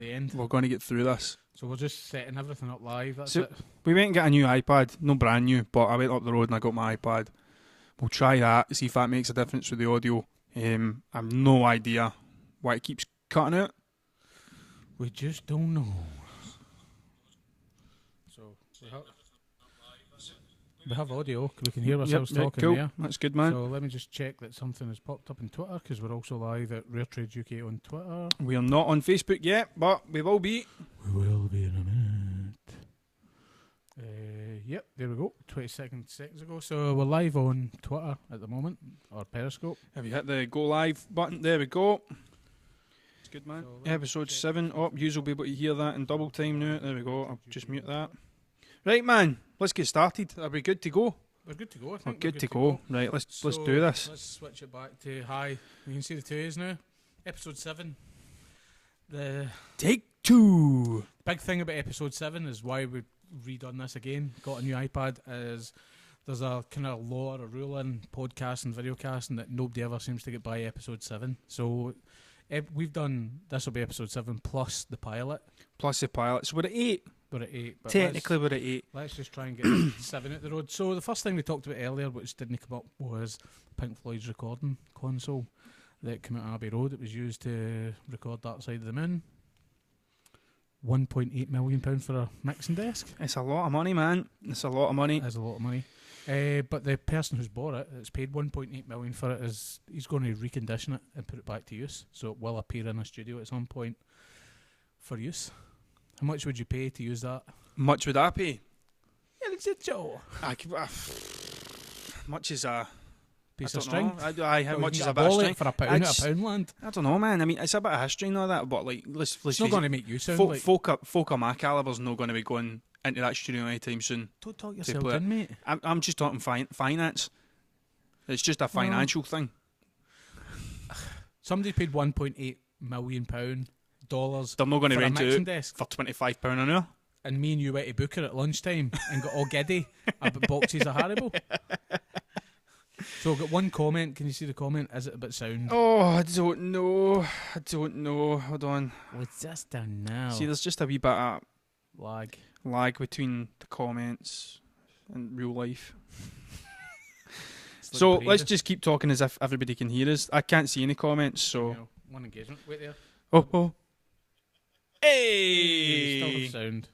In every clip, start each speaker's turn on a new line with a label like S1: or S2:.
S1: the end.
S2: We're going to get through this.
S1: So we're just setting everything up live. That's
S2: So
S1: it.
S2: we went and got a new iPad, no brand new, but I went up the road and I got my iPad. We'll try that, see if that makes a difference with the audio. I've no idea why it keeps cutting out.
S1: We just don't know. So we have audio. We can hear ourselves talking
S2: cool.
S1: there.
S2: That's good, man.
S1: So let me just check that something has popped up on Twitter, because we're also live at Rare Trades UK on Twitter.
S2: We are not on Facebook yet, but we will be.
S1: We will be in a minute. Yep, there we go. 20 seconds ago. So we're live on Twitter at the moment, or Periscope.
S2: Have you hit the go live button? There we go. It's good, man.
S1: So
S2: Episode 7. Oh, you will be able to hear that in double time now. There we go. I'll just mute that. Right, man. Let's get started. Are we good to go?
S1: We're good to go, I
S2: We're
S1: think.
S2: good to go. Right, let's do this.
S1: Let's switch it back to hi. You can see the 2As now. Episode 7. The
S2: Take 2.
S1: big thing about episode 7 is why we've redone this again, got a new iPad, is there's a kind of law or a rule in podcast and videocasting that nobody ever seems to get by episode 7. So we've done, this will be episode 7 plus the pilot.
S2: Plus the pilot. So we're at 8.
S1: We're at 8. But
S2: Technically we're at 8.
S1: let's just try and get 7 out the road. So the first thing we talked about earlier, which didn't come up, was Pink Floyd's recording console that came out of Abbey Road. It was used to record Dark Side of the Moon. £1.8 million for a mixing desk.
S2: It's a lot of money, man. It's a lot of money.
S1: That's a lot of money. But the person who's bought it, that's paid £1.8 million for it, he's going to recondition it and put it back to use. So it will appear in a studio at some point for use. How much would you pay to use that?
S2: Much would I pay?
S1: Yeah, it's a Joe.
S2: Much is a
S1: Piece
S2: I
S1: of
S2: don't
S1: string.
S2: know. How much is a bit
S1: ball
S2: of
S1: it
S2: string?
S1: for a pound at a Poundland?
S2: I don't know, man. I mean, it's a bit of history and all that, but like, let's
S1: It's not
S2: face
S1: going
S2: it,
S1: to make you sound like...
S2: folk of my caliber's not going to be going into that studio anytime soon.
S1: Don't talk yourself
S2: play it.
S1: in, mate.
S2: I'm just talking finance. It's just a financial thing.
S1: Somebody paid £1.8 million dollars
S2: They're not going to
S1: for a
S2: rent it
S1: mixing
S2: out
S1: desk,
S2: for £25 an hour.
S1: and me and you went to book her at lunchtime and got all giddy about boxes of Haribo. So I've got one comment. Can you see the comment? Is it a bit sound?
S2: Oh, I don't know. Hold on.
S1: What's this down now?
S2: See, there's just a wee bit of
S1: lag
S2: between the comments and real life.
S1: It's like
S2: So
S1: the
S2: let's
S1: parade.
S2: just keep talking as if everybody can hear us. I can't see any comments, so...
S1: You know, one engagement. Wait there.
S2: Oh.
S1: Still
S2: Hey!
S1: have sound.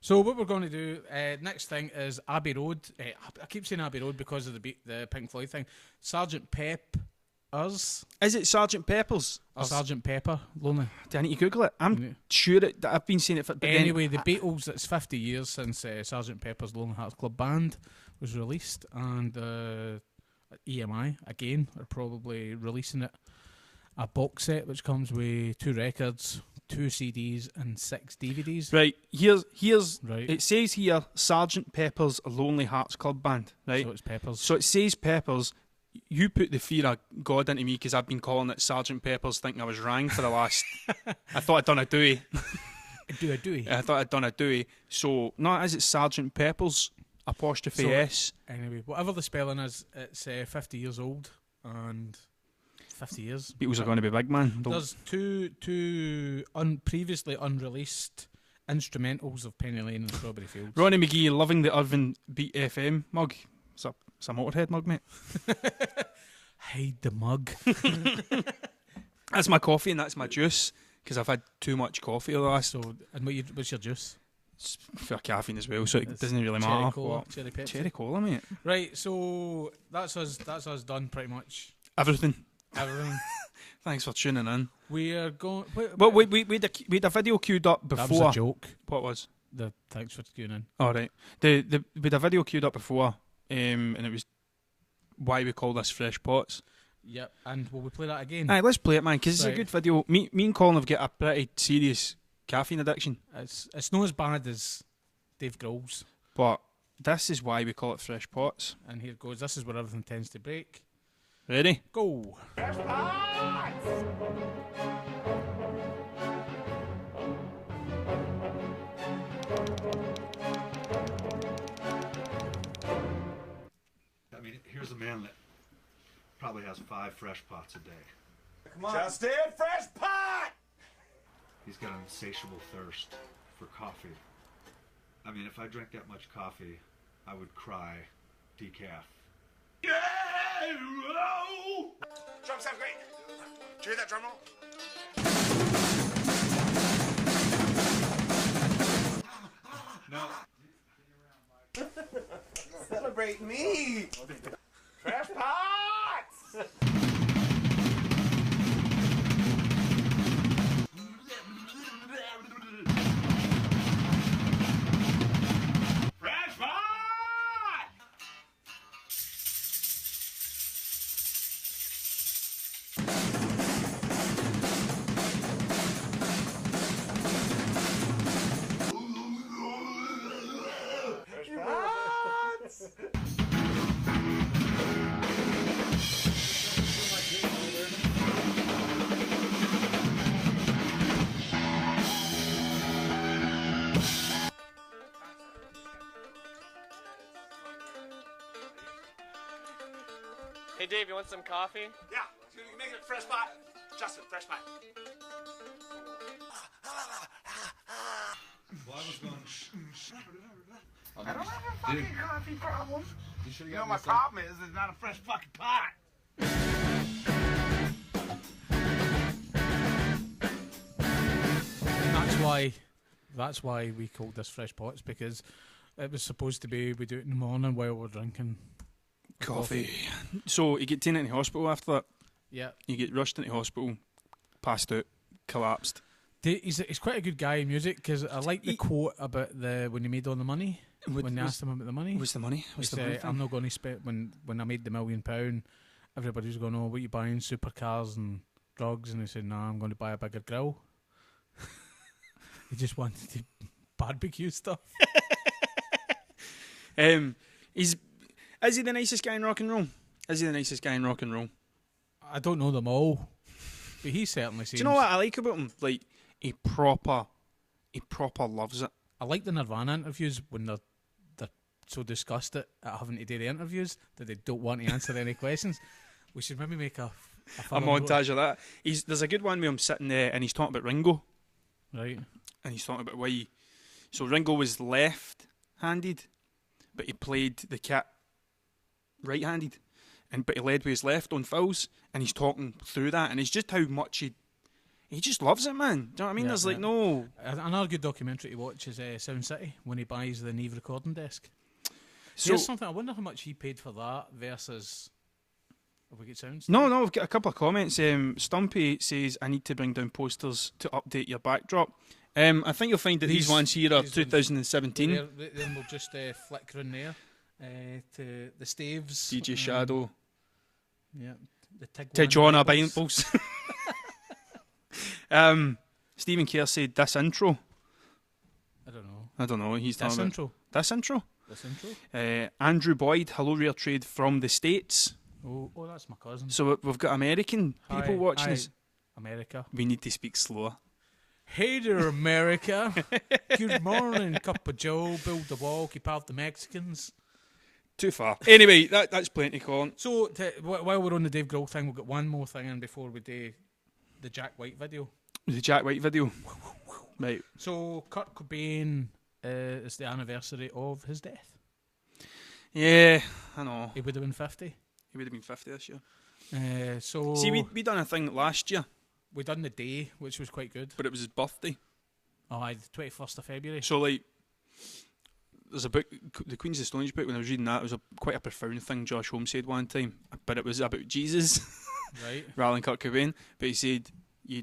S1: So what we're going to do next thing is Abbey Road. I keep saying Abbey Road because of the Pink Floyd thing. Sergeant Pepper's.
S2: Is it Sergeant Pepper's?
S1: Or Sergeant Pepper. Lonely.
S2: Do I need to Google it? I'm
S1: Yeah.
S2: sure that I've been saying it for... but then-
S1: Anyway, the Beatles, it's 50 years since Sergeant Pepper's Lonely Hearts Club Band was released, and EMI, again, are probably releasing it. A box set which comes with 2 records, 2 CDs, and 6 DVDs.
S2: Right, here's
S1: Right.
S2: it says here, Sergeant Pepper's Lonely Hearts Club Band, right?
S1: So it's Pepper's.
S2: So it says Pepper's. You put the fear of God into me because I've been calling it Sergeant Pepper's, thinking I was wrong for the last... I thought I'd done a Dewey. I thought I'd done a Dewey. So, no, is it Sergeant Pepper's apostrophe
S1: So-
S2: S?
S1: Anyway, whatever the spelling is, it's 50 years old, and 50 years.
S2: Beatles are going to be big, man.
S1: There's two previously unreleased instrumentals of Penny Lane and Strawberry Fields.
S2: Ronnie McGee loving the Irvin Beat FM mug. It's a Motorhead mug, mate.
S1: Hide the mug.
S2: That's my coffee and that's my juice because I've had too much coffee over the last...
S1: So, and what's your juice?
S2: It's for caffeine as well, so it
S1: It's
S2: doesn't really
S1: Cherry
S2: matter.
S1: cola,
S2: What?
S1: cherry Pepsi.
S2: Cherry cola, mate.
S1: Right, so that's us done pretty much.
S2: Everything.
S1: Everything.
S2: Thanks for tuning in.
S1: We are going.
S2: Well, we had a video queued up
S1: that was
S2: before.
S1: a joke.
S2: What was?
S1: Thanks for tuning in.
S2: All right. We had a video queued up before, and it was why we call this Fresh Pots.
S1: Yep, and will we play that again?
S2: Aye, let's play it, man, because it's a
S1: Right.
S2: good video. Me and Colin have got a pretty serious caffeine addiction,
S1: It's not as bad as Dave Grohl's.
S2: but this is why we call it Fresh Pots.
S1: And here it goes. This is where everything tends to break.
S2: Ready?
S1: Go.
S3: I mean, here's a man that probably has 5 fresh pots a day.
S4: Come on. Justin, fresh pot!
S3: He's got an insatiable thirst for coffee. I mean, if I drank that much coffee, I would cry decaf.
S4: Yeah! Drums sound great. Did you hear that drum roll?
S3: No.
S4: Celebrate me! Trash pots! Trash pot!
S5: Hey Dave, you want some coffee?
S4: Yeah, you can make it a fresh pot. Justin, fresh pot.
S3: Well, I was going.
S4: I don't have a fucking coffee problem.
S3: You should
S4: You know, my problem is it's not a fresh fucking pot.
S1: That's why we called this Fresh Pots, because it was supposed to be we do it in the morning while we're drinking
S2: Coffee. So you get taken into hospital after that.
S1: Yeah.
S2: You get rushed into hospital, passed out, collapsed.
S1: He's quite a good guy in music, because I like the quote about when he made all the money. When they asked him about the money.
S2: What's the money?
S1: He said, I'm not going to spend, when I made the £1 million, everybody was going, oh, what are you buying, supercars and drugs? And he said, no, I'm going to buy a bigger grill. He just wanted to barbecue stuff.
S2: Is he the nicest guy in rock and roll? Is he the nicest guy in rock and roll?
S1: I don't know them all, but he certainly seems...
S2: Do you know what I like about him? Like, he proper loves it.
S1: I like the Nirvana interviews when they're so disgusted at having to do the interviews that they don't want to answer any questions. We should maybe make a
S2: montage of that. There's a good one with him sitting there and he's talking about Ringo.
S1: Right.
S2: And he's talking about why. So Ringo was left-handed, but he played the kit right-handed, but he led with his left on fills, and he's talking through that, and it's just how much he just loves it, man. Do you know what I mean?
S1: Yeah,
S2: There's like no...
S1: Another good documentary to watch is Sound City, when he buys the Neve recording desk.
S2: So
S1: there's something, I wonder how much he paid for that versus... Have we got sounds?
S2: No, I've got a couple of comments. Stumpy says, I need to bring down posters to update your backdrop. I think you'll find that these ones here are 2017.
S1: Then we'll just flick around there to the staves.
S2: DJ Shadow.
S1: Yeah. The
S2: Tijuana Bibles. Stephen Kerr said, this intro. I don't know. He's talking about this intro.
S1: This intro.
S2: Andrew Boyd, hello, Rare Trade from the States.
S1: Oh, that's my cousin.
S2: So we've got American people watching us.
S1: America.
S2: We need to speak slower.
S1: Hey there, America. Good morning, Cup of Joe. Build the wall, keep out the Mexicans.
S2: Too far. Anyway, that's plenty, Colin.
S1: So, while we're on the Dave Grohl thing, we've got one more thing in before we do the Jack White video.
S2: The Jack White video. Right.
S1: So, Kurt Cobain, it's the anniversary of his death.
S2: Yeah, I know.
S1: He would have been 50.
S2: He would have been 50 this year.
S1: So
S2: see, we done a thing last year.
S1: We done the day, which was quite good.
S2: But it was his birthday.
S1: Oh, the 21st of February.
S2: So, like, there's a book, the Queens of Stone Age book, when I was reading that, it was quite a profound thing Josh Holmes said one time, but it was about Jesus,
S1: right?
S2: rather than Kurt Cobain. But he said,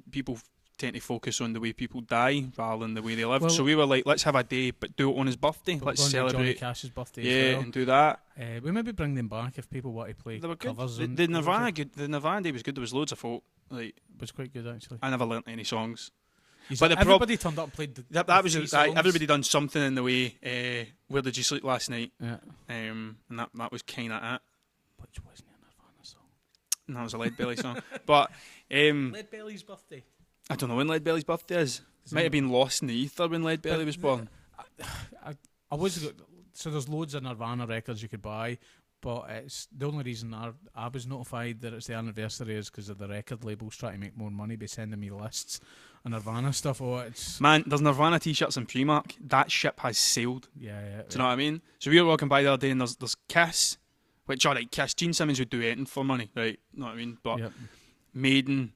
S2: people tend to focus on the way people die rather than the way they live. Well, so we were like, let's have a day, but do it on his birthday. Let's celebrate
S1: Johnny Cash's birthday.
S2: Yeah,
S1: as well.
S2: and do that.
S1: We maybe bring them back if people want to play covers.
S2: The Nirvana day was good. There was loads of folk. Like,
S1: it was quite good actually.
S2: I never learnt any songs.
S1: But everybody turned up and played
S2: that was everybody done something in the way. Where Did You Sleep Last Night?
S1: Yeah.
S2: And that was kind of it.
S1: Which wasn't a Nirvana song.
S2: No, it was a Lead Belly song. But
S1: Lead Belly's birthday.
S2: I don't know when Lead Belly's birthday is. Might have been lost in the ether when Lead Belly was born.
S1: I was so there's loads of Nirvana records you could buy, but it's the only reason I was notified that it's the anniversary is because of the record labels trying to make more money by sending me lists Nirvana stuff. Oh, it's
S2: Man, there's Nirvana t-shirts in Primark. That ship has sailed.
S1: yeah.
S2: Do you know what I mean? So we were walking by the other day, and there's Kiss, which alright, Kiss. Gene Simmons would do anything for money, right? Know what I mean? But
S1: Yep.
S2: Maiden,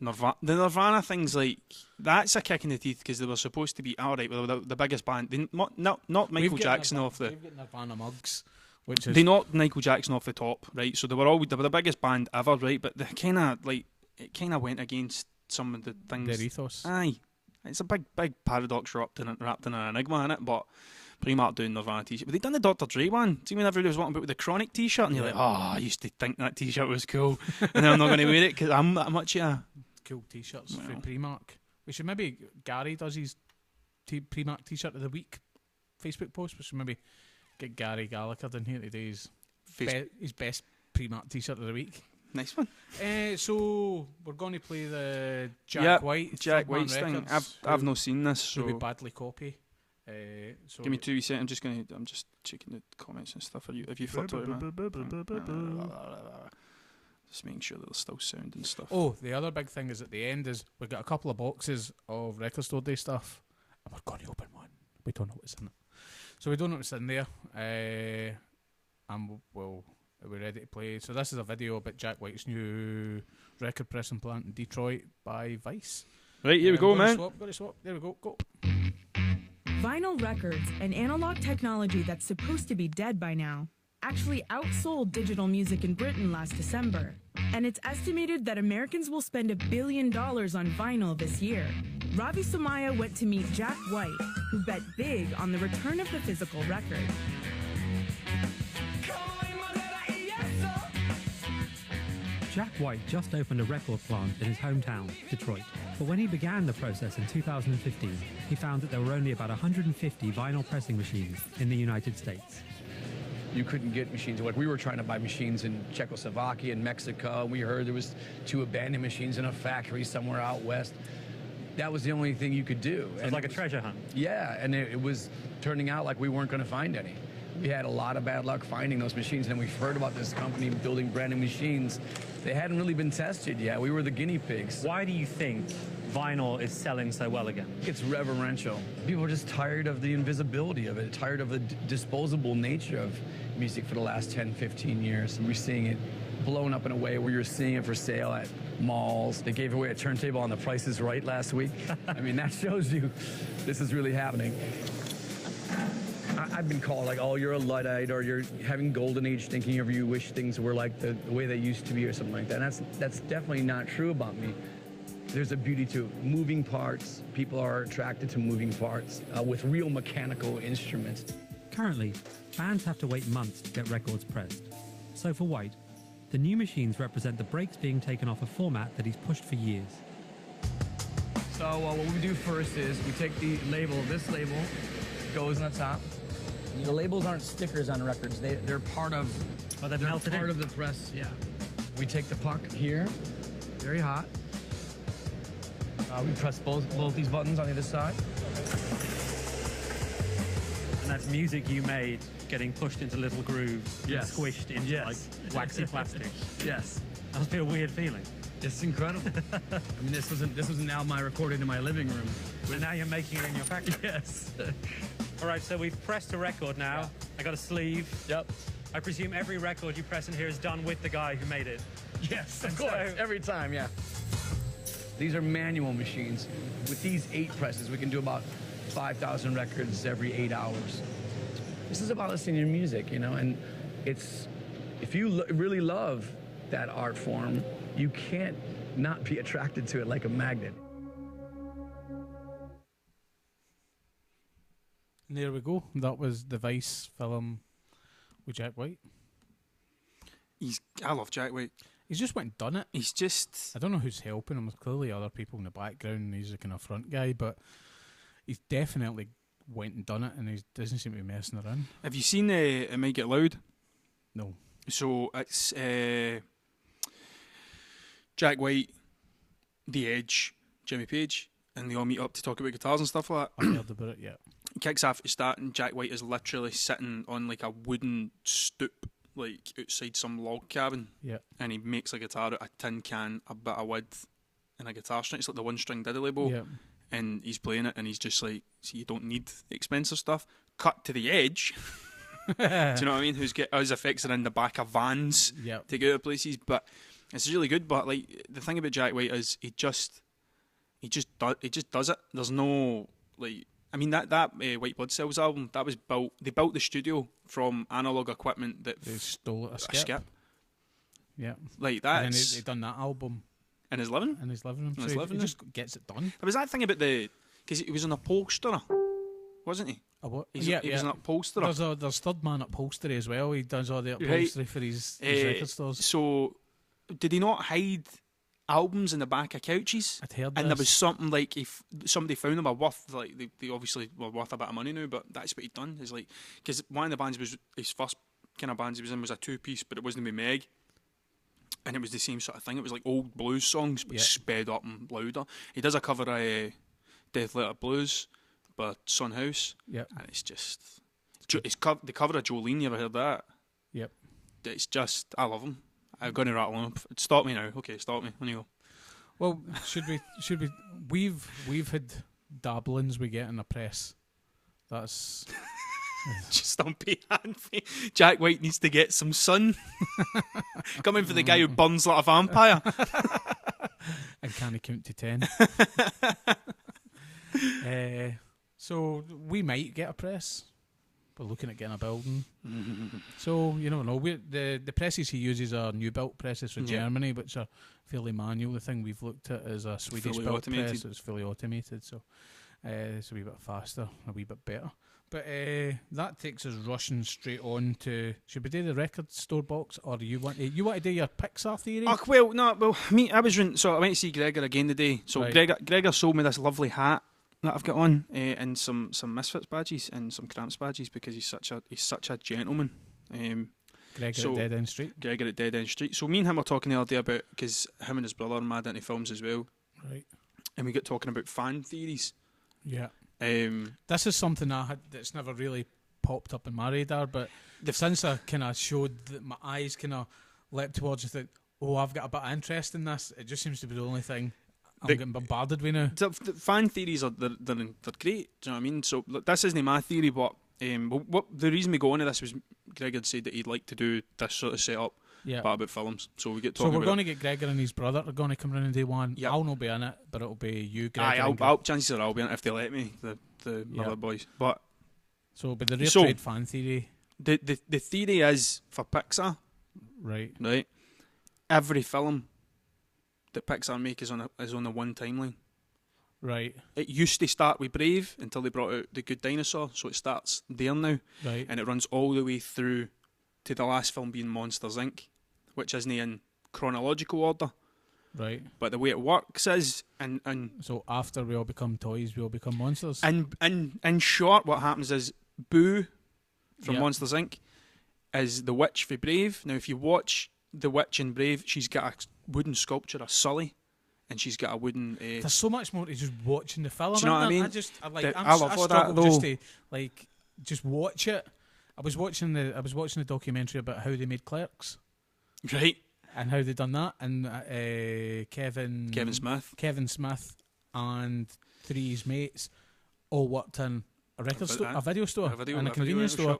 S2: Nirvana, the Nirvana things, like, that's a kick in the teeth because they were supposed to be alright. Well, the biggest band. They not Michael Jackson off the.
S1: They've got Nirvana mugs, which is
S2: They knocked Michael Jackson off the top, right? So they were the biggest band ever, right? But they kind of went against some of the things.
S1: their ethos.
S2: Aye, it's a big paradox wrapped in an enigma in it. But Primark doing Nirvana t-shirt, but they done the Dr. Dre one. See, when everybody was wanting about with the Chronic t-shirt, and you're like, oh, I used to think that t-shirt was cool, and then I'm not going to wear it because I'm that much
S1: Cool t-shirts from Primark. We should maybe Gary does his Primark t-shirt of the week Facebook post. We should maybe get Gary Gallagher in here to do his best Primark t-shirt of the week.
S2: Nice one.
S1: So we're going to play the Jack White
S2: thing. I've not seen this, so
S1: we badly copy. So
S2: give me 2 seconds. I'm just checking the comments and stuff. Have you flipped out? Just making sure that there's still sound and stuff.
S1: Oh, the other big thing is at the end is we've got a couple of boxes of Record Store Day stuff, and we're going to open one. We don't know what's in it, so we don't know what's in there. And we're ready to play. So this is a video about Jack White's new record pressing plant in Detroit by Vice.
S2: Right, here we go, man.
S1: Go to swap. There we go. Go.
S6: Vinyl records, an analog technology that's supposed to be dead by now, actually outsold digital music in Britain last December. And it's estimated that Americans will spend $1 billion on vinyl this year. Ravi Somaya went to meet Jack White, who bet big on the return of the physical record.
S7: Jack White just opened a record plant in his hometown, Detroit. But when he began the process in 2015, he found that there were only about 150 vinyl pressing machines in the United States.
S8: You couldn't get machines. Like, we were trying to buy machines in Czechoslovakia and Mexico. We heard there was 2 abandoned machines in a factory somewhere out west. That was the only thing you could do.
S7: It was like a treasure hunt.
S8: Yeah, and it was turning out like we weren't going to find any. We had a lot of bad luck finding those machines, and we've heard about this company building brand new machines. They hadn't really been tested yet. We were the guinea pigs.
S7: Why do you think vinyl is selling so well again?
S8: It's reverential. People are just tired of the invisibility of it, tired of the disposable nature of music for the last 10, 15 years. We're seeing it blown up in a way where you're seeing it for sale at malls. They gave away a turntable on The Price is Right last week. I mean, that shows you this is really happening. I've been called like, oh, you're a Luddite, or you're having golden age thinking, or you wish things were like the way they used to be, or something like that. And that's definitely not true about me. There's a beauty to moving parts. People are attracted to moving parts with real mechanical instruments.
S7: Currently, bands have to wait months to get records pressed. So for White, the new machines represent the brakes being taken off a format that he's pushed for years.
S8: So what we do first is we take the label. This label goes on the top. The labels aren't stickers on records. They're part of.
S7: Oh, they're melted in?
S8: Part of the press. Yeah. We take the puck here, very hot. We press both these buttons on the other side.
S7: And that's music you made getting pushed into little grooves and squished into like waxy plastic.
S8: Yes.
S7: That must be a weird feeling.
S8: It's incredible. I mean, this was an album I recorded in my living room.
S7: But now you're making it in your factory.
S8: Yes.
S7: All right, so we've pressed a record now. Yeah. I got a sleeve.
S8: Yep.
S7: I presume every record you press in here is done with the guy who made it.
S8: Yes, of course. Every time, yeah. These are manual machines. With these 8 presses, we can do about 5,000 records every 8 hours. This is about listening to music, you know, and it's, if you really love that art form, you can't not be attracted to it like a magnet.
S1: And there we go. That was the Vice film with Jack White.
S2: I love Jack White.
S1: He's just went and done it.
S2: He's just...
S1: I don't know who's helping him. There's clearly other people in the background. He's a kind of front guy, but he's definitely went and done it, and he doesn't seem to be messing around.
S2: Have you seen It Might Get Loud?
S1: No.
S2: So it's Jack White, The Edge, Jimmy Page, and they all meet up to talk about guitars and stuff like that.
S1: I've heard about it, yeah.
S2: It kicks off at the start, and Jack White is literally sitting on like a wooden stoop, like outside some log cabin.
S1: Yeah.
S2: And he makes a guitar out of a tin can, a bit of wood, and a guitar string. It's like the one-string diddly bow.
S1: Yeah.
S2: And he's playing it, and he's just like, see, you don't need expensive stuff. Cut to the Edge. Do you know what I mean? Whose effects are in the back of vans to get out of places. But it's really good. But like the thing about Jack White is he just does it. There's no like. I mean that White Blood Cells album that was built. They built the studio from analog equipment that
S1: they stole a skip. Yeah,
S2: like that.
S1: And then they done that album
S2: in his living room.
S1: He just gets it done.
S2: There was that thing about because he was an upholsterer, wasn't he? He was an upholsterer.
S1: There's third man upholstery as well. He does all the upholstery for his record stores.
S2: So did he not hide albums in the back of couches?
S1: I'd heard
S2: and there was something like if somebody found them, worth like they obviously were worth a bit of money now, but that's what he'd done. Is like because one of the bands was his first kind of bands he was in was a 2-piece, but it wasn't with Meg, and it was the same sort of thing. It was like old blues songs, but sped up and louder. He does a cover of Death Letter Blues by Son House, and it's just the cover of Jolene. You ever heard that?
S1: Yep.
S2: It's just I love him. I'm going to rattle him up. Stop me now. Okay, stop me. On you go.
S1: Well, should we? We've had dabblings we get in the press. That's
S2: just on behalf. Jack White needs to get some sun. Coming for the guy who burns like a vampire.
S1: And can't count to 10. So we might get a press. We're looking at getting a building. So you never know. The presses he uses are new built presses from Germany, which are fairly manual. The thing we've looked at is a Swedish built press that's fully automated. So it's a wee bit faster, a wee bit better. But that takes us rushing straight on to. Should we do the record store box, or do you want to do your Pixar theory?
S2: I went to see Gregor again today. So right. Gregor sold me this lovely hat that I've got on, and some Misfits badges and some Cramps badges because he's such a gentleman.
S1: Gregor at Dead End Street.
S2: Gregor at Dead End Street. So me and him were talking the other day about because him and his brother are mad into films as well.
S1: Right.
S2: And we got talking about fan theories.
S1: Yeah. This is something that's never really popped up in my radar, but since I kind of showed that my eyes kind of leapt towards it, I've got a bit of interest in this. It just seems to be the only thing I'm getting bombarded with now.
S2: The fan theories are they're great. Do you know what I mean? So look, this isn't my theory, but what the reason we go into this was Greg had said that he'd like to do this sort of setup, but about films. So we get talking.
S1: So we're going to get Gregor and his brother are going to come round and do one. Yep. I'll not be in it, but it'll be you, Gregor.
S2: Chances are I'll be in it if they let me. The other boys, but
S1: so the real trade fan theory.
S2: The theory is for Pixar,
S1: right?
S2: Every film that Pixar make is on the one timeline.
S1: Right.
S2: It used to start with Brave until they brought out The Good Dinosaur, so it starts there now.
S1: Right.
S2: And it runs all the way through to the last film being Monsters Inc., which isn't in chronological order.
S1: Right.
S2: But the way it works is and
S1: so after we all become toys, we all become monsters.
S2: And in short, what happens is Boo from Monsters Inc. is the witch for Brave. Now if you watch the witch in Brave, she's got a wooden sculpture of Sully, and she's got a wooden.
S1: There's so much more to just watching the film.
S2: Do you know what I mean?
S1: I struggle just to just watch it. I was watching the documentary about how they made Clerks,
S2: right,
S1: and how they done that, and Kevin Smith, and three of his mates all worked in a record store, a video store, and a convenience store.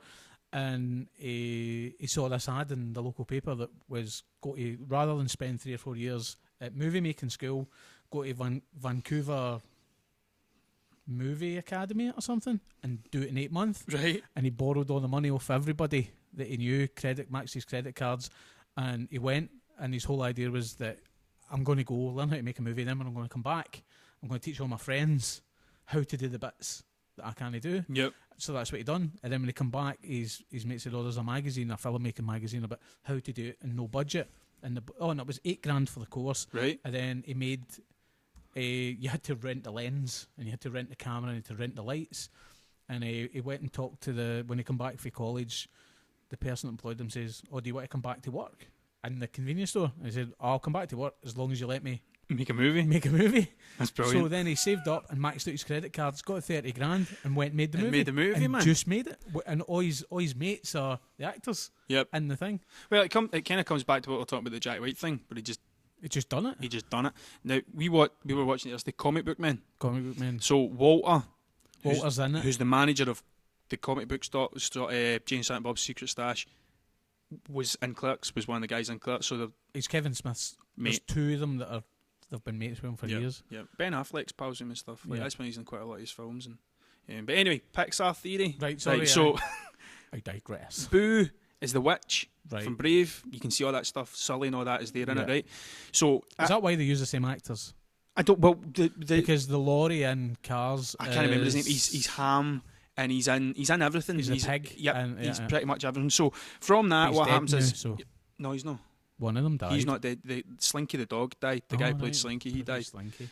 S1: And he saw this ad in the local paper that was go to, rather than spend 3 or 4 years at movie making school, go to Vancouver Movie Academy or something and do it in 8 months.
S2: Right.
S1: And he borrowed all the money off everybody that he knew, maxed his credit cards, and he went. And his whole idea was that I'm going to go learn how to make a movie, then when I'm going to come back, I'm going to teach all my friends how to do the bits that I can't do.
S2: Yep.
S1: So that's what he done. And then when he come back, his mate said, there's a magazine, a film-making magazine about how to do it and no budget. And and it was $8,000 for the course.
S2: Right.
S1: And then he made you had to rent the lens, and you had to rent the camera, and you had to rent the lights. And he went and talked to when he come back from college, the person that employed him says, do you want to come back to work in the convenience store? And he said, I'll come back to work as long as you let me
S2: make a movie. That's brilliant.
S1: So then he saved up and maxed out his credit cards, got $30,000, and went and made the movie.
S2: Made the movie, man.
S1: Just made it, and all his mates are the actors.
S2: Yep.
S1: In the thing.
S2: Well, it kind of comes back to what we're talking about the Jack White thing, but he just
S1: He just done it.
S2: He just done it. Now we were watching it as the Comic Book Men.
S1: Comic Book Men.
S2: So Walter's
S1: in it.
S2: Who's the manager of the comic book store, Jane Silent Bob's Secret Stash, was in Clerks. Was one of the guys in Clerks. So
S1: he's Kevin Smith's mate. There's two of them that they've been mates with him for years.
S2: Yeah, Ben Affleck's pals with him and stuff. Like,
S1: yeah.
S2: That's when he's in quite a lot of his films. And but anyway, Pixar theory.
S1: Right. Sorry.
S2: Right, so
S1: I digress.
S2: Boo is the witch
S1: from
S2: Brave. You can see all that stuff. Sully and all that is there in it, right? So
S1: is that why they use the same actors?
S2: I don't. Well,
S1: because the Laurie in Cars.
S2: I can't remember his name. He's Ham, and he's in everything.
S1: He's a pig.
S2: Yep, he's pretty much everything. So from that, what happens is no, he's not.
S1: One of them died.
S2: He's not dead. Slinky the dog died. The guy who played Slinky, he died.
S1: Slinky.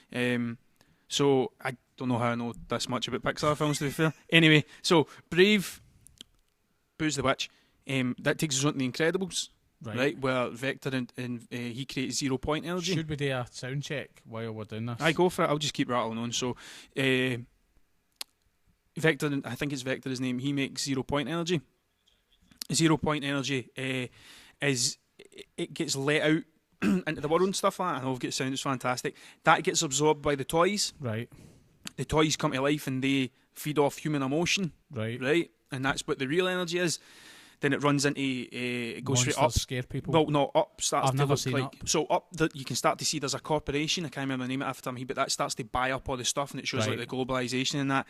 S2: So I don't know how I know this much about Pixar films, to be fair. Anyway, so Brave, Boo's the Witch. That takes us on to The Incredibles, right? Where Vector and he creates 0 point energy.
S1: Should we do a sound check while we're doing this?
S2: I go for it. I'll just keep rattling on. So Vector, I think it's Vector his name, he makes 0 point energy. 0 point energy is it gets let out into the world and stuff like that. I know I've got sound, it's fantastic. That gets absorbed by the toys.
S1: Right.
S2: The toys come to life and they feed off human emotion.
S1: Right.
S2: And that's what the real energy is. Then it runs into it goes
S1: Monsters
S2: straight up.
S1: Scare people.
S2: Well, no, up starts
S1: I've
S2: to
S1: never
S2: look
S1: seen
S2: like
S1: Up.
S2: so up. You can start to see there's a corporation. I can't remember the name of it after me, but that starts to buy up all the stuff, and it shows like the globalization and that.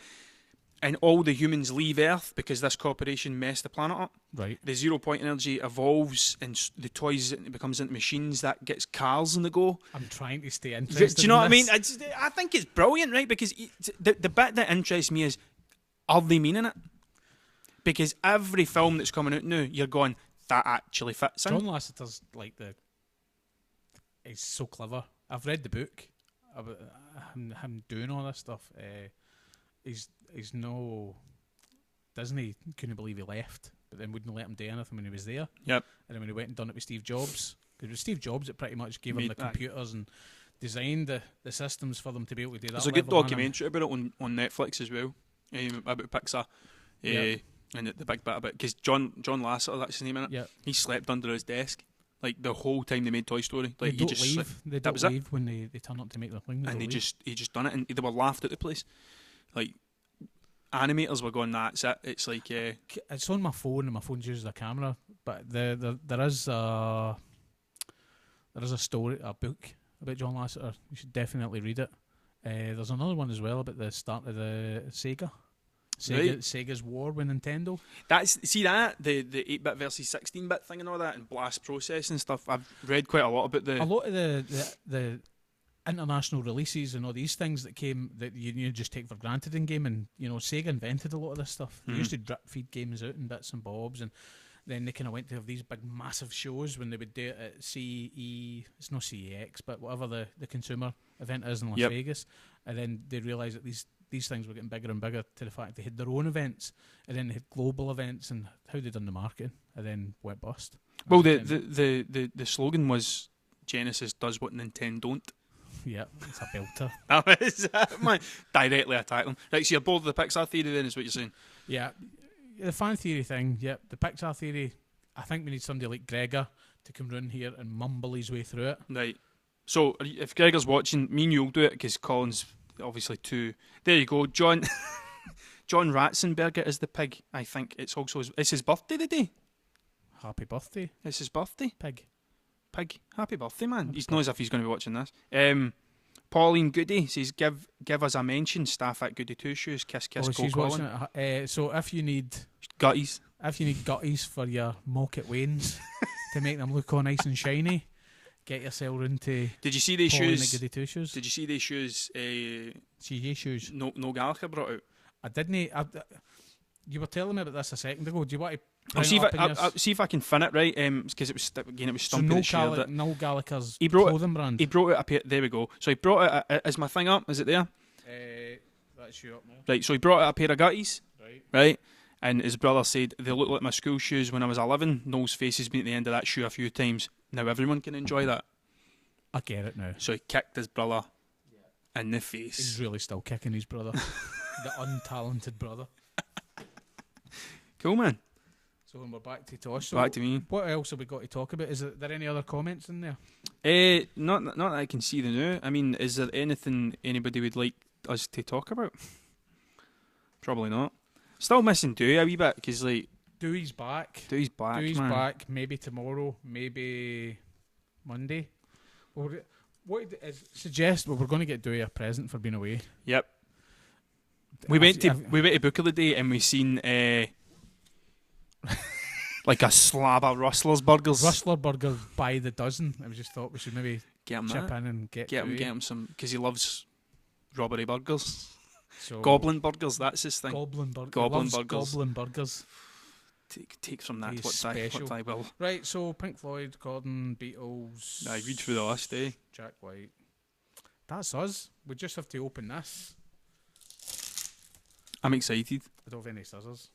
S2: And all the humans leave Earth because this corporation messed the planet up.
S1: Right.
S2: The 0 point energy evolves, and the toys it becomes into machines that gets cars on the go.
S1: I'm trying to stay interested.
S2: Do you know what I mean?
S1: This.
S2: I think it's brilliant, right? Because the bit that interests me is, are they meaning it? Because every film that's coming out now, you're going, that actually fits in.
S1: John Lasseter's like he's so clever. I've read the book about him doing all this stuff. He's no Disney couldn't believe he left, but then wouldn't let him do anything when he was there.
S2: Yep.
S1: And then when he went and done it with Steve Jobs, because it was Steve Jobs that pretty much gave him the computers and designed the systems for them to be able to do that.
S2: There's a good documentary about it on Netflix as well, about Pixar. And the big bit about because John Lasseter, that's his name in it.
S1: Yep.
S2: He slept under his desk like the whole time they made Toy Story. Like
S1: they don't leave when they turn up to make their thing.
S2: And he just done it, and they were laughed at the place. Like animators were going, "That's it." It's like
S1: it's on my phone, and my phone uses a camera. But there is a story, a book about John Lasseter. You should definitely read it. There's another one as well about the start of the Sega's war with Nintendo.
S2: The 8-bit versus 16-bit thing and all that, and blast process and stuff. I've read quite a lot about
S1: a lot of the international releases and all these things that came that you just take for granted in game, and Sega invented a lot of this stuff. They used to drip feed games out in bits and bobs, and then they kind of went to have these big massive shows when they would do it at CE. It's not CEX, but whatever the consumer event is in Las Vegas, and then they realised that these things were getting bigger and bigger to the fact they had their own events, and then they had global events, and how they done the marketing, and then went bust.
S2: Well, the slogan was Genesis does what Nintendo don't.
S1: Yeah, it's a belter.
S2: That was directly attack them. Right, so you're bored of the Pixar theory then, is what you're saying?
S1: Yeah, the fan theory thing. Yep, the Pixar theory. I think we need somebody like Gregor to come round here and mumble his way through it.
S2: Right. So if Gregor's watching, me and you'll do it because Colin's obviously too. There you go, John. John Ratzenberger is the pig. I think it's his birthday today.
S1: Happy birthday!
S2: It's his birthday.
S1: Pig.
S2: Happy birthday, man. He knows if he's going to be watching this. Pauline Goody says, "Give us a mention. Staff at Goody Two Shoes. Kiss, kiss, go
S1: she's
S2: Colin."
S1: Watching it. So if you need
S2: gutties,
S1: for your Mocket Waynes to make them look all nice and shiny, get yourself into.
S2: Did you see these shoes?
S1: Goody Two Shoes.
S2: Did you see these shoes?
S1: CJ shoes.
S2: No Gallagher brought out.
S1: I didn't. You were telling me about this a second ago. Do you want to?
S2: I'll see if I can fin it right. Because it was Stumpy that shared it.
S1: Noel Gallagher's clothing brand.
S2: He brought it up here. There we go. So he brought it. Is my thing up? Is it there?
S1: That's you up now.
S2: Right. So he brought out a pair of gutties. Right. And his brother said they look like my school shoes when I was 11. Noel's face has been at the end of that shoe a few times. Now everyone can enjoy that.
S1: I get it now.
S2: So he kicked his brother in the face.
S1: He's really still kicking his brother. The untalented brother.
S2: Cool, man.
S1: So when we're back to Tosh,
S2: back to me.
S1: What else have we got to talk about? Is there any other comments in there?
S2: Not that I can see the new. I mean, is there anything anybody would like us to talk about? Probably not. Still missing Dewey a wee bit because like
S1: Dewey's back.
S2: Dewey's back.
S1: Dewey's
S2: man.
S1: back. Maybe tomorrow. Maybe Monday. Well, what is suggest? Well, we're going to get Dewey a present for being away.
S2: Yep. We went to Booker the day and we seen like a slab of Rustler's burgers.
S1: Rustler burgers by the dozen. I just thought we should maybe
S2: Get him
S1: chip
S2: that.
S1: in and get
S2: Get him some because he loves robbery burgers.
S1: So
S2: Goblin burgers, that's his thing.
S1: Goblin burgers.
S2: Goblin burgers.
S1: Goblin burgers.
S2: Take from that
S1: He's
S2: what I will.
S1: Right, so Pink Floyd, Gordon, Beatles.
S2: I read through the list, eh?
S1: Jack White. That's us. We just have to open this.
S2: I'm excited.
S1: I don't have any scissors.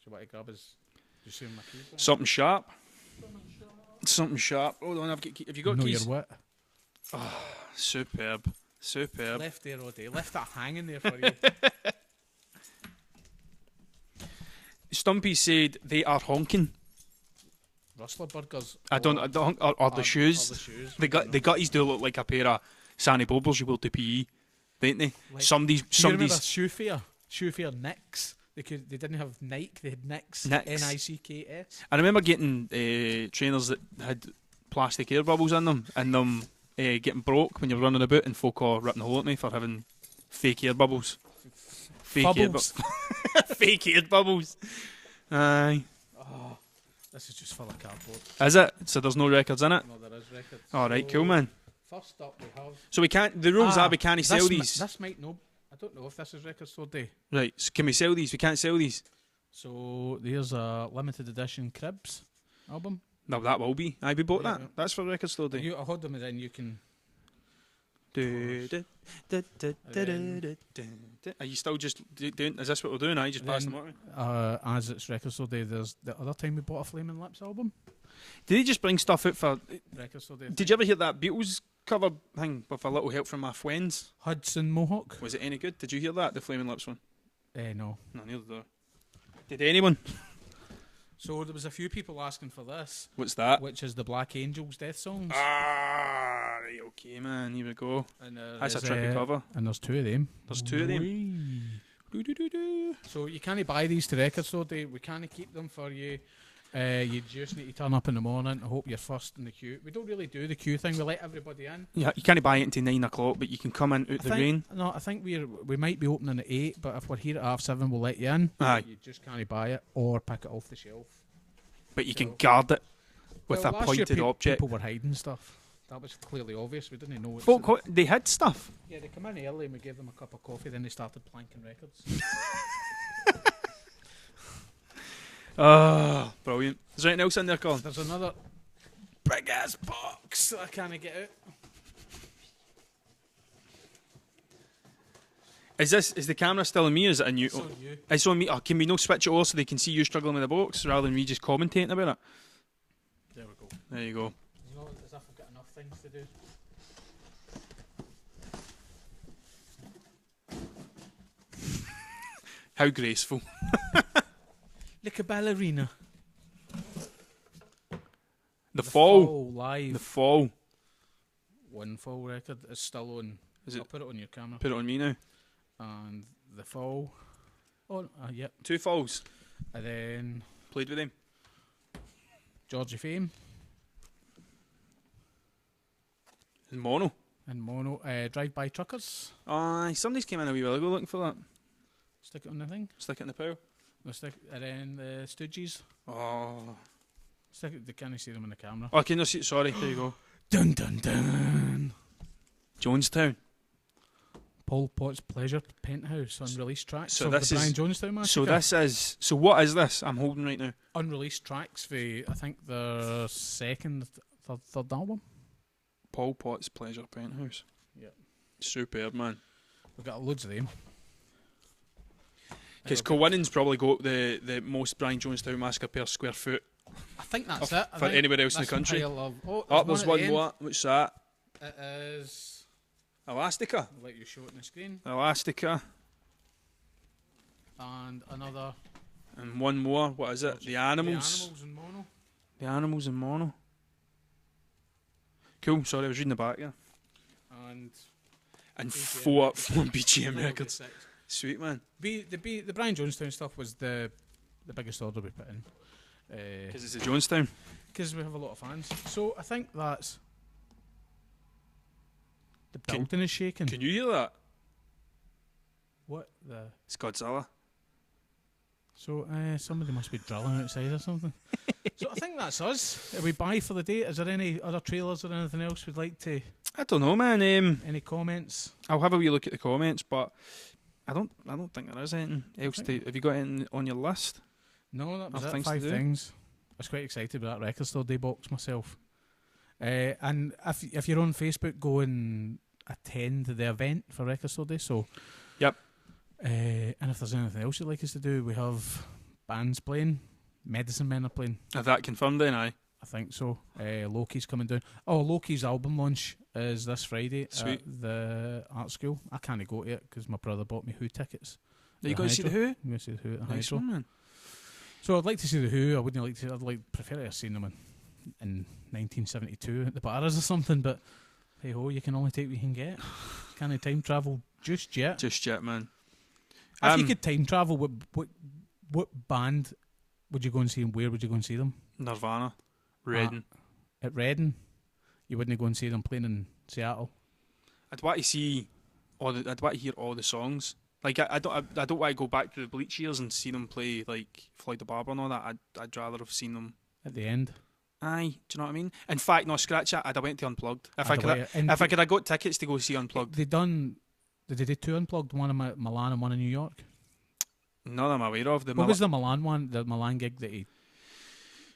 S1: So what I grab is just my keys.
S2: Something sharp. Something sharp. Hold on, have you got
S1: know
S2: keys?
S1: your wit.
S2: Oh, superb. Superb.
S1: Left there all day. Left that hanging there for you.
S2: Stumpy said they are honking.
S1: Rustler burgers.
S2: Or the shoes.
S1: Or the shoes.
S2: They got his do look like a pair of Sandy Bobbles you will to PE, didn't they?
S1: Like,
S2: somebody's
S1: do you remember Shoe Fair Nicks? They didn't have Nike, they had Nicks. Nicks.
S2: I remember getting trainers that had plastic air bubbles in them and them getting broke when you're running about and folk are ripping a hole at me for having fake air bubbles. Fake air bubbles. Aye.
S1: Oh, this is just full of cardboard.
S2: Is it? So there's no records in it?
S1: No, there is records.
S2: Alright, cool man.
S1: First up we have...
S2: So we can't, the rules are we can't sell these.
S1: This might no... I don't know if this is Record Store Day.
S2: Right, so can we sell these? We can't sell these.
S1: So there's a limited edition Cribs album.
S2: No, that will be. We bought
S1: Yeah,
S2: that.
S1: yeah.
S2: That's for Record Store Day.
S1: I'll hold them and then you can...
S2: Are you still just doing? Is this what we're doing? I just pass them out.
S1: As it's Record Store Day, there's the other time we bought a Flaming Lips album.
S2: Did they just bring stuff out for?
S1: Record Store Day.
S2: Did you ever hear that Beatles cover thing with a little help from my friends?
S1: Hudson Mohawk?
S2: Was it any good? Did you hear that? The Flaming Lips one?
S1: No.
S2: No, neither did I. Did anyone?
S1: So there was a few people asking for this.
S2: What's that?
S1: Which is the Black Angels Death Songs.
S2: Ah, right, okay, man. Here we go.
S1: And
S2: that's a trippy cover.
S1: And there's two of them.
S2: There's two of them.
S1: So you can't buy these to Record Store Day. We can't keep them for you. You just need to turn up in the morning. I hope you're first in the queue. We don't really do the queue thing. We let everybody in.
S2: Yeah, you can't buy it until 9 o'clock, but you can come in out the rain.
S1: No, I think we might be opening at 8, but if we're here at 7:30, we'll let you in.
S2: Aye.
S1: You just can't buy it or pick it off the shelf.
S2: But you can guard it with a
S1: last year
S2: pointed object.
S1: People were hiding stuff. That was clearly obvious. We didn't know it.
S2: They had stuff.
S1: Yeah, they come in early and we gave them a cup of coffee. Then they started planking records.
S2: Oh, brilliant. Is there anything else in there, Colin?
S1: There's another big ass box that I can't get out.
S2: Is the camera still on me or is it a new?
S1: It's on you.
S2: It's on me. Oh, can we not switch it off so they can see you struggling with the box rather than me just commentating about it?
S1: There we go.
S2: There you go.
S1: It's not as if I've got enough things to do.
S2: How graceful.
S1: Like a ballerina.
S2: The Fall.
S1: Live.
S2: The Fall.
S1: One Fall record is still on. I'll put it on your camera.
S2: Put it on me now.
S1: And The Fall. Oh, yep.
S2: 2 Falls.
S1: And then
S2: Played with him.
S1: Georgie Fame.
S2: In mono.
S1: Drive-by Truckers.
S2: Somebody's came in a wee while ago looking for that.
S1: Stick it on the thing.
S2: Stick it in the pile.
S1: And then the Stooges.
S2: Oh.
S1: Stick it. They can't see them in the camera.
S2: Oh, can you see? Sorry. There you go.
S1: Dun dun dun.
S2: Jonestown.
S1: Paul Potts Pleasure Penthouse unreleased tracks.
S2: So
S1: this
S2: this
S1: the Brian
S2: is
S1: Jonestown Massacre.
S2: So this is. So what is this? I'm holding right now.
S1: Unreleased tracks for I think the third album.
S2: Paul Potts Pleasure Penthouse.
S1: Yep.
S2: Superb, man.
S1: We've got loads of them.
S2: Because Cowinning's probably got the most Brian Jonestown Massacre per square foot.
S1: I think that's it.
S2: For anywhere else in the country. There's one more. What's that?
S1: It is
S2: Elastica.
S1: I'll let you show it on the screen.
S2: Elastica.
S1: And another.
S2: And one more. What is it? The Animals.
S1: The Animals in mono.
S2: The Animals in mono. Cool. Sorry, I was reading the back. Yeah.
S1: And
S2: four BGM records. Sweet, man.
S1: The Brian Jonestown stuff was the biggest order we put in.
S2: Because it's a Jonestown.
S1: Because we have a lot of fans. So I think that's... The building is shaking.
S2: Can you hear that?
S1: What the...
S2: It's Godzilla.
S1: So somebody must be drilling outside or something. So I think that's us. Are we bye for the day? Is there any other trailers or anything else we'd like to...
S2: I don't know, man.
S1: Any comments?
S2: I'll have a wee look at the comments, but I don't think there is anything else to... Have you got anything on your list?
S1: No, that was
S2: Other
S1: it.
S2: things
S1: 5
S2: to do?
S1: things. I was quite excited about that Record Store Day box myself. And if you're on Facebook, go and attend the event for Record Store Day. So,
S2: yep.
S1: And if there's anything else you'd like us to do, we have bands playing. Medicine Men are playing.
S2: Is that confirmed then, aye?
S1: I think so. Loki's coming down. Oh, Loki's album launch is this Friday
S2: Sweet.
S1: at the art school. I can't go to it because my brother bought me Who tickets.
S2: Are you going to see the Who?
S1: I'm going to see the Who at the
S2: Nice
S1: Hydro.
S2: one, man.
S1: So I'd like to see the Who. I wouldn't like to. Prefer to have seen them in 1972 at the bars or something. But hey ho, you can only take what you can get. Can't time travel just yet.
S2: Just yet, man.
S1: If you could time travel, what band would you go and see, and where would you go and see them?
S2: Nirvana. Reading.
S1: At Reading. You wouldn't go and see them playing in Seattle.
S2: I'd want to see I'd want to hear all the songs. Like I don't want to go back to the Bleach years and see them play like Floyd the Barber and all that. I'd rather have seen them
S1: at the end.
S2: Aye, do you know what I mean? In fact, no, scratch that. I'd have went to Unplugged. If I could have got tickets to go see Unplugged.
S1: Did they do 2 Unplugged? One in Milan and one in New York.
S2: None I'm aware of.
S1: What was the Milan one? The Milan gig that he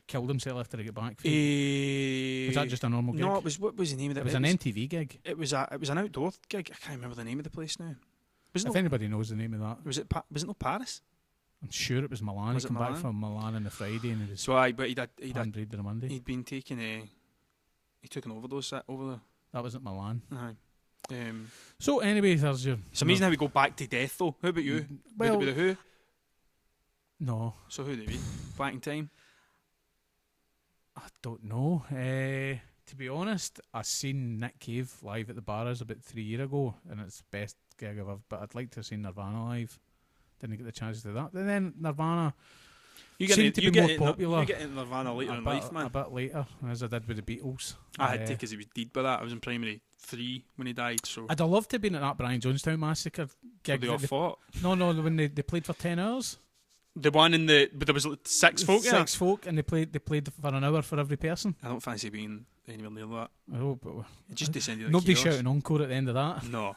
S1: killed himself after he got back. Was that just a normal gig?
S2: No, it was. What was the name of it?
S1: It was an MTV gig.
S2: It was an outdoor gig. I can't remember the name of the place now.
S1: If anybody knows the name of that,
S2: was it not Paris?
S1: I'm sure it was Milan.
S2: Was
S1: he
S2: it
S1: came
S2: Milan?
S1: back from Milan on the Friday, and he was
S2: but he'd
S1: on the Monday.
S2: He'd been taking he took an overdose over there.
S1: That was at Milan.
S2: Aye.
S1: So anyway, there's your...
S2: It's amazing how we go back to death though. How about you?
S1: Well,
S2: with the Who?
S1: No.
S2: So who do we? Back in time?
S1: I don't know. To be honest, I seen Nick Cave live at the Barras about 3 years ago, and it's the best gig I've ever. But I'd like to have seen Nirvana live. Didn't get the chance to do that. And then Nirvana seemed to be more popular.
S2: You get into Nirvana later in life, man.
S1: A bit later, as I did with the Beatles.
S2: I had to because he was dead by that. I was in primary 3 when he died. So
S1: I'd have loved to have been at that Brian Jonestown Massacre gig.
S2: They all fought.
S1: No, when they played for 10 hours.
S2: The one but there was like 6 folk.
S1: Six folk, and they played for an hour for every person.
S2: I don't fancy being anywhere near that.
S1: Oh, but
S2: it just descended.
S1: Nobody
S2: chaos.
S1: shouting encore at the end of that.
S2: No.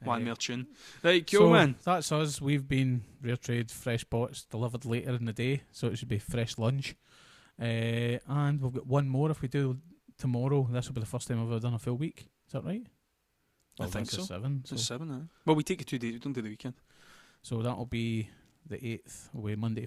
S2: One more tune. Right, cool, man.
S1: That's us. We've been Rare Trade Fresh Pots delivered later in the day, so it should be fresh lunch. And we've got one more if we do tomorrow. This will be the first time I've ever done a full week. Is that right?
S2: I think so.
S1: 7.
S2: It's 7, Well, we take it 2 days. We don't do the weekend.
S1: So that'll be the 8th, away Monday